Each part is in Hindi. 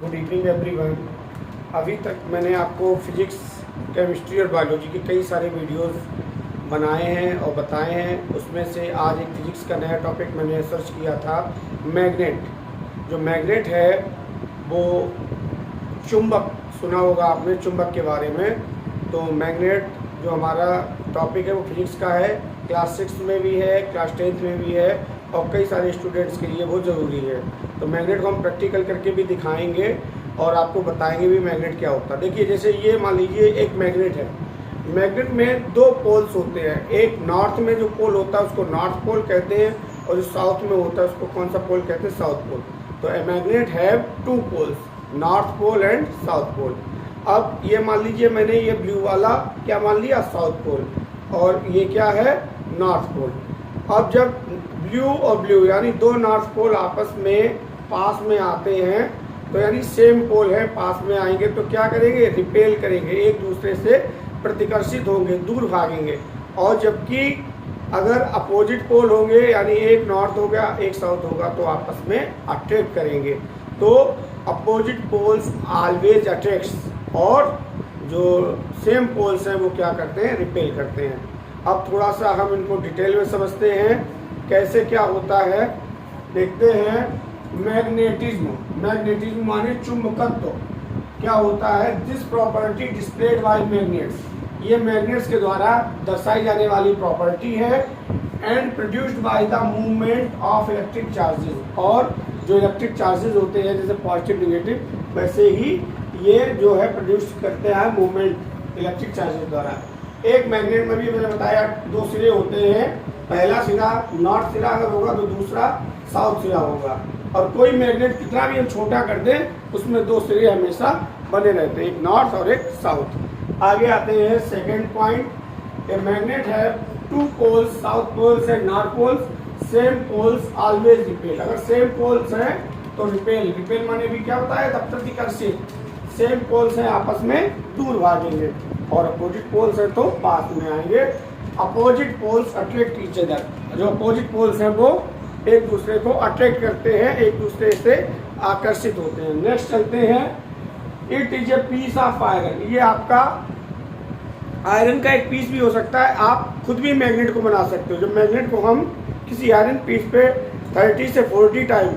Good evening everyone. अभी तक मैंने आपको फिजिक्स, केमिस्ट्री और बायोलॉजी के कई सारे वीडियोस बनाए हैं और बताए हैं। उसमें से आज एक फिजिक्स का नया टॉपिक मैंने सर्च किया था, मैग्नेट। जो मैग्नेट है वो चुंबक, सुना होगा आपने चुंबक के बारे में। तो मैग्नेट जो हमारा टॉपिक है वो फिजिक्स का है, क्लास 6 में भी है, क्लास 10th में भी है और कई सारे स्टूडेंट्स के लिए वो ज़रूरी है। तो मैग्नेट को हम प्रैक्टिकल करके भी दिखाएंगे और आपको बताएंगे भी मैग्नेट क्या होता है। देखिए, जैसे ये मान लीजिए एक मैग्नेट है। मैग्नेट में दो पोल्स होते हैं। एक नॉर्थ में जो पोल होता है उसको नॉर्थ पोल कहते हैं और जो साउथ में होता है उसको कौन सा पोल कहते हैं? South pole. तो a magnet have two poles, north pole and south pole. अब ये मान लीजिए मैंने ये ब्लू वाला क्या मान लिया? साउथ पोल, और ये क्या है? North pole. अब जब ब्लू और ब्लू यानी दो नॉर्थ पोल आपस में पास में आते हैं, तो यानी सेम पोल है, पास में आएंगे तो क्या करेंगे? रिपेल करेंगे, एक दूसरे से प्रतिकर्षित होंगे, दूर भागेंगे। और जबकि अगर अपोजिट पोल होंगे यानी एक नॉर्थ हो गया एक साउथ होगा तो आपस में अट्रैक्ट करेंगे। तो अपोजिट पोल्स ऑलवेज अट्रैक्ट्स, और जो सेम पोल्स हैं वो क्या करते हैं? रिपेल करते हैं। अब थोड़ा सा हम इनको डिटेल में समझते हैं कैसे क्या होता है, देखते हैं। मैग्नेटिज्म, मैग्नेटिज्म माने चुंबकत्व क्या होता है? This property displayed bye magnets, ये मैग्नेट्स के द्वारा दर्शाई जाने वाली प्रॉपर्टी है। And produced by the movement of electric charges, और जो इलेक्ट्रिक चार्जेस होते हैं जैसे पॉजिटिव नेगेटिव, वैसे ही ये जो है प्रोड्यूस करते हैं मूवमेंट इलेक्ट्रिक चार्जेस द्वारा। एक मैग्नेट में भी मैंने बताया दो सिरे होते हैं, पहला सिरा नॉर्थ सिरा अगर होगा तो दूसरा साउथ सिरा होगा। और कोई मैग्नेट कितना भी हम छोटा कर दें उसमें दो सिरे हमेशा बने रहते हैं, एक नॉर्थ और एक साउथ। आगे आते हैं सेकेंड पॉइंट। ए मैग्नेट है two poles, south poles and north poles, same poles always repel. अगर सेम पोल्स हैं तो रिपेल, रिपेल माने भी क्या होता है? तब प्रतिकर्षित। सेम पोल्स हैं आपस में दूर भागेंगे, और अपोजिट पोल्स हैं तो पास में आएंगे। Opposite poles attract each other, जो अपोजिट पोल्स हैं वो एक दूसरे को अट्रैक्ट करते हैं, एक दूसरे से आकर्षित होते हैं। नेक्स्ट चलते हैं। It is a piece of iron, ये आपका आयरन का एक पीस भी हो सकता है। आप खुद भी मैग्नेट को बना सकते हो। जब मैग्नेट को हम किसी आयरन पीस पे 30 से 40 टाइम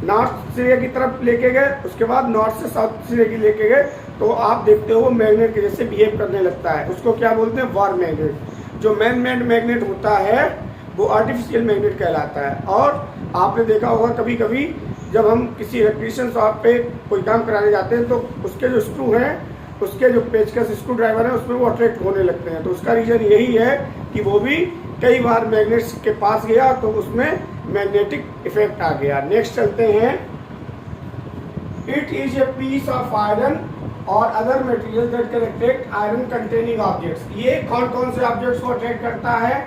नॉर्थ सिरे की तरफ लेके गए, उसके बाद नॉर्थ से साउथ सिरे की लेके गए, तो आप देखते हो वो मैग्नेट के जैसे बिहेव करने लगता है। उसको क्या बोलते हैं? वार मैग्नेट। जो मैन मेड मैग्नेट होता है वो आर्टिफिशियल मैग्नेट कहलाता है। और आपने देखा होगा कभी कभी जब हम किसी इलेक्ट्रीशियन शॉप पे कोई काम कराने जाते हैं तो उसके जो स्क्रू हैं, उसके जो पेचकस स्क्रू ड्राइवर है उसमें वो अट्रैक्ट होने लगते हैं। तो उसका रीजन यही है कि वो भी कई बार मैग्नेट्स के पास गया तो उसमें मैग्नेटिक इफेक्ट आ गया। नेक्स्ट चलते हैं। It is a piece of iron और other material that can attract iron containing objects. ये कौन कौन से ऑब्जेक्ट्स को अट्रैक्ट करता है?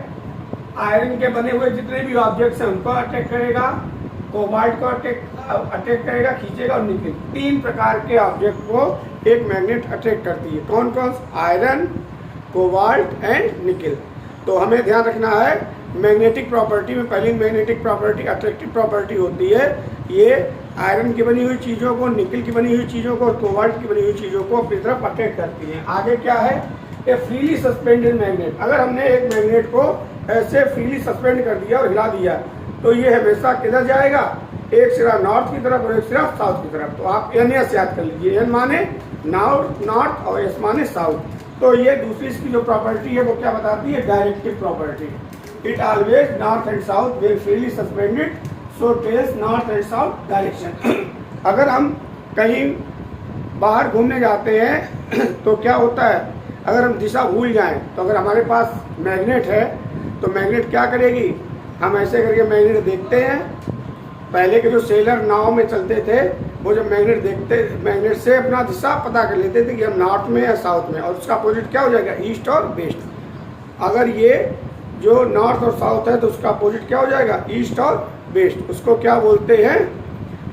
आयरन के बने हुए जितने भी ऑब्जेक्ट्स हैं उनको अट्रैक्ट करेगा, कोबाल्ट को अट्रैक्ट करेगा, खींचेगा, और निकल। 3 प्रकार के ऑब्जेक्ट को एक मैग्नेट अट्रैक्ट करती है। कौन कौन? आयरन, कोबाल्ट एंड निकल। तो हमें ध्यान रखना है मैग्नेटिक प्रॉपर्टी में पहली मैग्नेटिक प्रॉपर्टी अट्रैक्टिव प्रॉपर्टी होती है। ये आयरन की बनी हुई चीज़ों को, निकल की बनी हुई चीज़ों को और कोबाल्ट की बनी हुई चीज़ों को अपनी तरफ अट्रैक्ट करती हैं। आगे क्या है? ए फ्रीली सस्पेंडेड मैग्नेट। अगर हमने एक मैग्नेट को ऐसे फ्रीली सस्पेंड कर दिया और हिला दिया तो ये हमेशा किधर जाएगा? एक सिरा नॉर्थ की तरफ और एक सिरा साउथ की तरफ। तो आप एन एस याद कर लीजिए, एन माने नॉर्थ और एस माने साउथ। तो ये दूसरी इसकी जो प्रॉपर्टी है वो क्या बताती है? Directive property. It always north and south when freely suspended so tells north and south direction. अगर हम कहीं बाहर घूमने जाते हैं तो क्या होता है? अगर हम दिशा भूल जाएं तो अगर हमारे पास मैग्नेट है तो मैग्नेट क्या करेगी? हम ऐसे करके मैग्नेट देखते हैं। पहले के जो सेलर नाव में चलते थे वो जब मैग्नेट देखते, मैग्नेट से अपना दिशा पता कर लेते थे कि हम नॉर्थ में या साउथ में, और उसका अपोजिट क्या हो जाएगा? ईस्ट और वेस्ट। अगर ये जो नॉर्थ और साउथ है तो उसका अपोजिट क्या हो जाएगा? ईस्ट और वेस्ट। उसको क्या बोलते हैं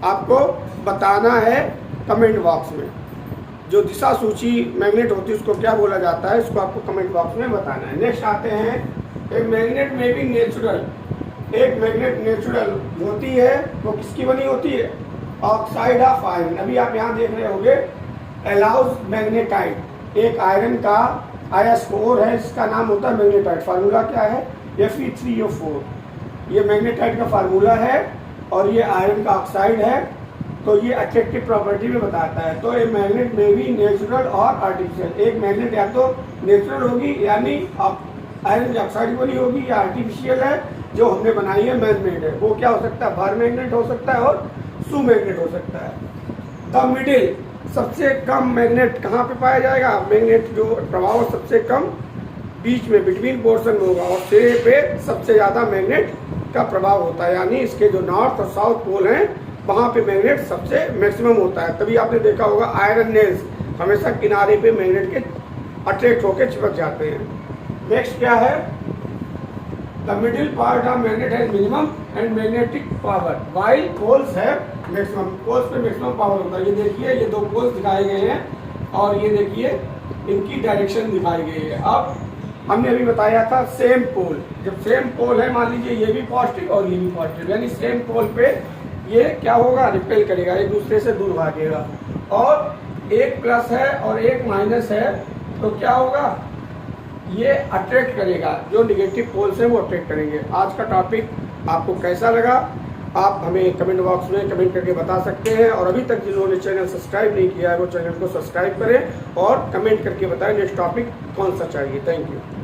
आपको बताना है कमेंट बॉक्स में। जो दिशा सूची मैग्नेट होती है उसको क्या बोला जाता है, इसको आपको कमेंट बॉक्स में बताना है। नेक्स्ट आते हैं। एक मैग्नेट में भी नेचुरल, एक मैग्नेट नेचुरल होती है वो किसकी बनी होती है? ऑक्साइड ऑफ आयरन, अभी आप यहाँ देख रहे होंगे अलाउज मैग्नेटाइट, एक आयरन का Is4 है, इसका नाम होता है मैग्नेटाइट। फार्मूला क्या है? Fe3O4, ये मैग्नेटाइट का फार्मूला है और ये आयरन का ऑक्साइड है। तो ये अट्रैक्टिव प्रॉपर्टी में बताता है। तो ये मैग्नेट में भी नेचुरल और आर्टिफिशियल, एक मैग्नेट या तो नेचुरल होगी यानी आयरन ऑक्साइड वाली होगी, या आर्टिफिशियल है जो हमने बनाई है मैग्नेट है। वो क्या हो सकता है? बार मैग्नेट हो सकता है और सू मैग्नेट हो सकता है। द मिडिल, सबसे कम मैग्नेट कहाँ पे पाया जाएगा? मैग्नेट जो प्रभाव सबसे कम बीच में बिटवीन पोर्शन में होगा और सिरे पे सबसे ज़्यादा मैग्नेट का प्रभाव होता है, यानी इसके जो नॉर्थ और साउथ पोल हैं वहाँ पे मैग्नेट सबसे मैक्सिमम होता है। तभी आपने देखा होगा आयरन नेल्स हमेशा किनारे पे मैग्नेट के अट्रैक्ट होकर चिपक जाते हैं। नेक्स्ट क्या है? The middle part of magnet has minimum and magnetic power while poles है मैक्सिमम। पोल्स पे मैक्सिमम पावर होता है। ये देखिए, ये दो पोल्स दिखाए गए हैं और ये देखिए इनकी डायरेक्शन दिखाई गई है। अब हमने अभी बताया था सेम पोल, जब सेम पोल है, मान लीजिए ये भी पॉजिटिव और ये भी पॉजिटिव, यानी सेम पोल पे ये क्या होगा? रिपेल करेगा, एक दूसरे से दूर भागेगा। और एक प्लस है और एक माइनस है तो क्या होगा? ये अट्रैक्ट करेगा, जो निगेटिव पोल्स हैं वो अट्रैक्ट करेंगे। आज का टॉपिक आपको कैसा लगा आप हमें कमेंट बॉक्स में कमेंट करके बता सकते हैं। और अभी तक जिन्होंने चैनल सब्सक्राइब नहीं किया है वो चैनल को सब्सक्राइब करें और कमेंट करके बताएं नेक्स्ट टॉपिक कौन सा चाहिए। Thank you.